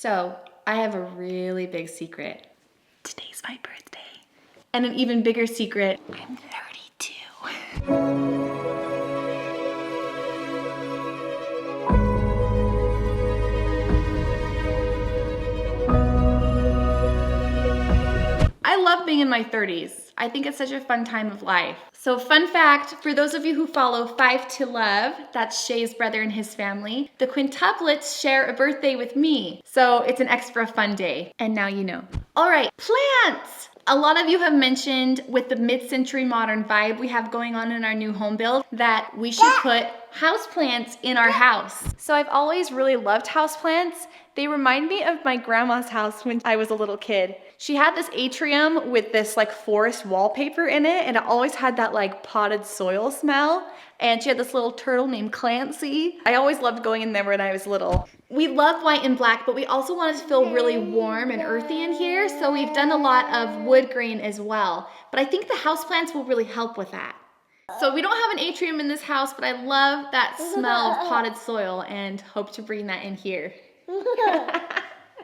So I have a really big secret. Today's my birthday. And an even bigger secret, I'm 32. I love being in my 30s. I think it's such a fun time of life. So fun fact, for those of you who follow 5 to Love, that's Shaye's brother and his family, the quintuplets share a birthday with me. So it's an extra fun day. And now you know. All right, plants! A lot of you have mentioned with the mid-century modern vibe we have going on in our new home build that we should put houseplants in our house. So I've always really loved houseplants. They remind me of my grandma's house when I was a little kid. She had this atrium with this like forest wallpaper in it, and it always had that like potted soil smell. And she had this little turtle named Clancy. I always loved going in there when I was little. We love white and black, but we also wanted to feel really warm and earthy in here, so we've done a lot of wood grain as well. But I think the houseplants will really help with that. So we don't have an atrium in this house, but I love that smell of potted soil and hope to bring that in here.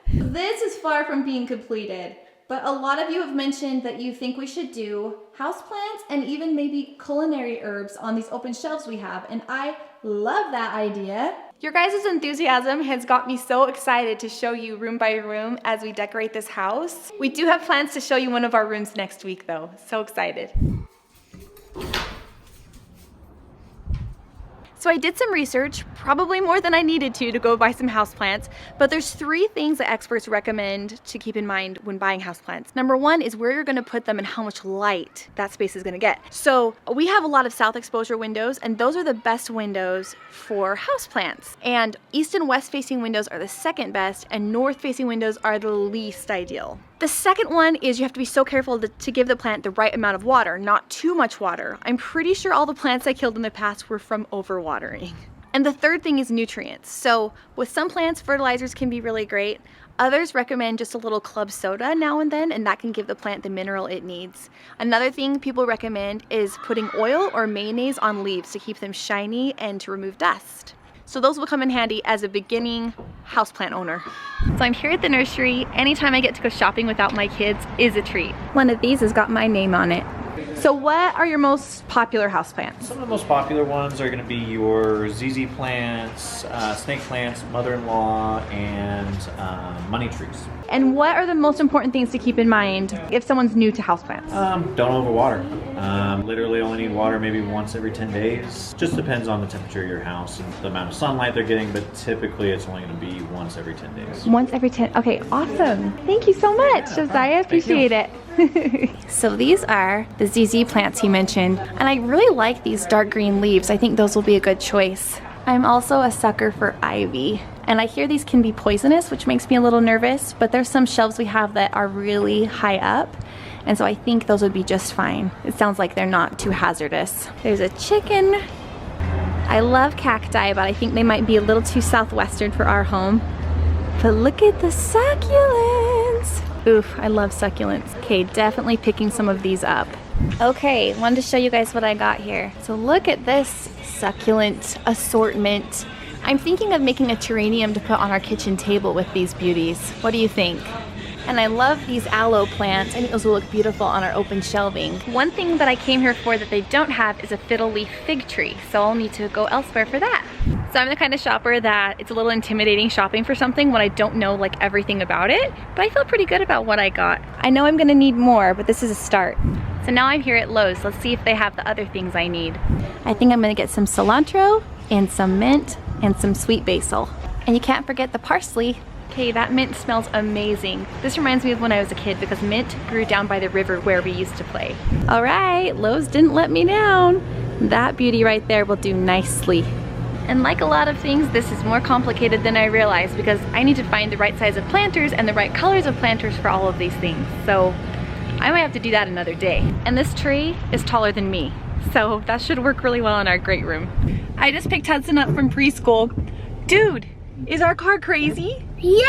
This is far from being completed, but a lot of you have mentioned that you think we should do houseplants and even maybe culinary herbs on these open shelves we have, and I love that idea. Your guys' enthusiasm has got me so excited to show you room by room as we decorate this house. We do have plans to show you one of our rooms next week though, so excited. So I did some research, probably more than I needed to go buy some houseplants, but there's 3 things that experts recommend to keep in mind when buying houseplants. Number 1 is where you're gonna put them and how much light that space is gonna get. So we have a lot of south exposure windows, and those are the best windows for houseplants. And east and west facing windows are the second best, and north facing windows are the least ideal. The second one is you have to be so careful to give the plant the right amount of water, not too much water. I'm pretty sure all the plants I killed in the past were from overwatering. And the third thing is nutrients. So with some plants, fertilizers can be really great. Others recommend just a little club soda now and then, and that can give the plant the mineral it needs. Another thing people recommend is putting oil or mayonnaise on leaves to keep them shiny and to remove dust. So those will come in handy as a beginning houseplant owner. So I'm here at the nursery. Anytime I get to go shopping without my kids is a treat. One of these has got my name on it. So what are your most popular houseplants? Some of the most popular ones are going to be your ZZ plants, snake plants, mother-in-law, and money trees. And what are the most important things to keep in mind if someone's new to houseplants? Don't overwater. Literally only need water maybe once every 10 days. Just depends on the temperature of your house and the amount of sunlight they're getting, but typically it's only going to be once every 10 days. Once every 10, okay, awesome. Thank you so much, Josiah, appreciate it. So these are the ZZ plants he mentioned, and I really like these dark green leaves. I think those will be a good choice. I'm also a sucker for ivy, and I hear these can be poisonous, which makes me a little nervous, but there's some shelves we have that are really high up, and so I think those would be just fine. It sounds like they're not too hazardous. There's a chicken. I love cacti, but I think they might be a little too southwestern for our home. But look at the succulents. Oof, I love succulents. Okay, definitely picking some of these up. Okay, wanted to show you guys what I got here. So look at this succulent assortment. I'm thinking of making a terrarium to put on our kitchen table with these beauties. What do you think? And I love these aloe plants. I think those will look beautiful on our open shelving. One thing that I came here for that they don't have is a fiddle leaf fig tree, so I'll need to go elsewhere for that. So I'm the kind of shopper that it's a little intimidating shopping for something when I don't know like everything about it, but I feel pretty good about what I got. I know I'm gonna need more, but this is a start. So now I'm here at Lowe's. Let's see if they have the other things I need. I think I'm gonna get some cilantro and some mint and some sweet basil. And you can't forget the parsley. Okay, that mint smells amazing. This reminds me of when I was a kid because mint grew down by the river where we used to play. All right, Lowe's didn't let me down. That beauty right there will do nicely. And like a lot of things, this is more complicated than I realized because I need to find the right size of planters and the right colors of planters for all of these things. So I might have to do that another day. And this tree is taller than me, so that should work really well in our great room. I just picked Hudson up from preschool. Dude, is our car crazy? Yeah,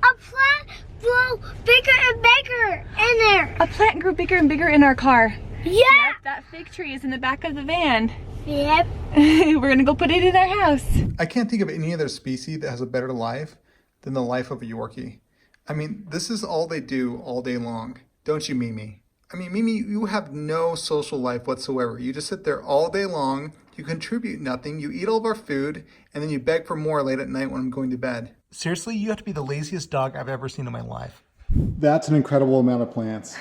a plant grew bigger and bigger in there. A plant grew bigger and bigger in our car. Yeah. Yep, that fig tree is in the back of the van. Yep. We're gonna go put it in our house. I can't think of any other species that has a better life than the life of a Yorkie. I mean, this is all they do all day long. Don't you, Mimi? I mean, Mimi, you have no social life whatsoever. You just sit there all day long, you contribute nothing, you eat all of our food, and then you beg for more late at night when I'm going to bed. Seriously, you have to be the laziest dog I've ever seen in my life. That's an incredible amount of plants.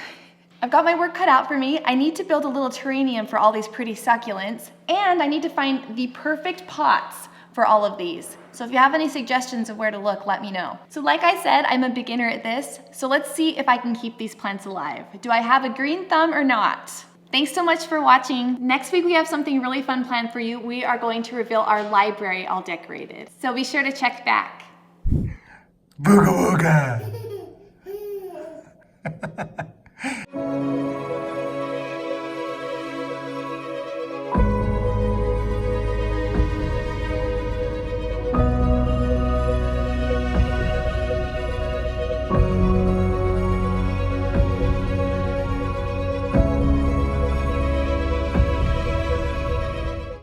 I've got my work cut out for me. I need to build a little terrarium for all these pretty succulents, and I need to find the perfect pots for all of these. So if you have any suggestions of where to look, let me know. So like I said, I'm a beginner at this, so let's see if I can keep these plants alive. Do I have a green thumb or not? Thanks so much for watching. Next week we have something really fun planned for you. We are going to reveal our library all decorated. So be sure to check back. Booga wooga!